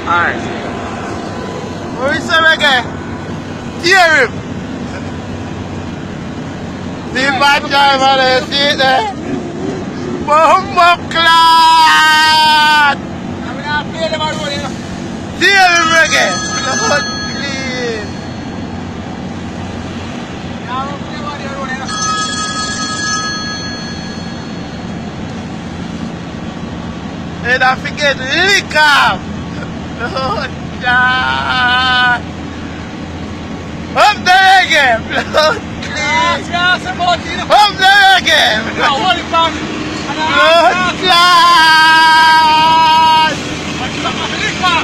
Alright. What we say again? Tear him. See bad driver there, see it there? Bumbo clot! I'm going to play them on road, you know. Tear him again. Lord, please. I'm going to play them on the road, you know. And I forget lick up. Lord God. Up there again. Lord, please. Yes, about it, you know. Up there again. Now, hold it back. Lord God.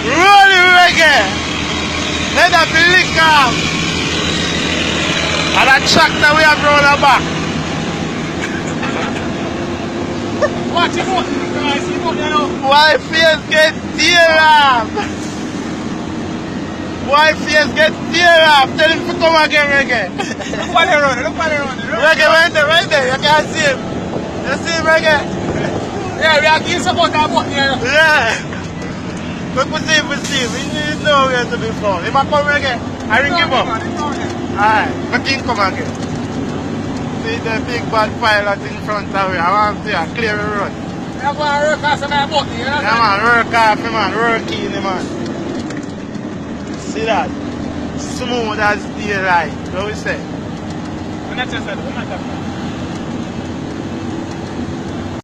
Roll him again. Let that be lick up. And that tractor we have round the back. Watch him out. Guys, see him there now. Why face get tear up? Why face get tear up? Tell him to come again, Reggae. Look for the road, look for the road. Reggae right there, you can see him. You see him, Reggae? Yeah, we are giving support our button here. Yeah. But we see him. We need to know where to be found. He might come again. I ring him up. Alright, but he come again. See the big bad pilot in front of me. I want to see a clear the road. I'm going to work off some of my button, you know. Yeah man, work off him man, work in him man. See that? Smooth as daylight. What we say? We're not just that, we're not that.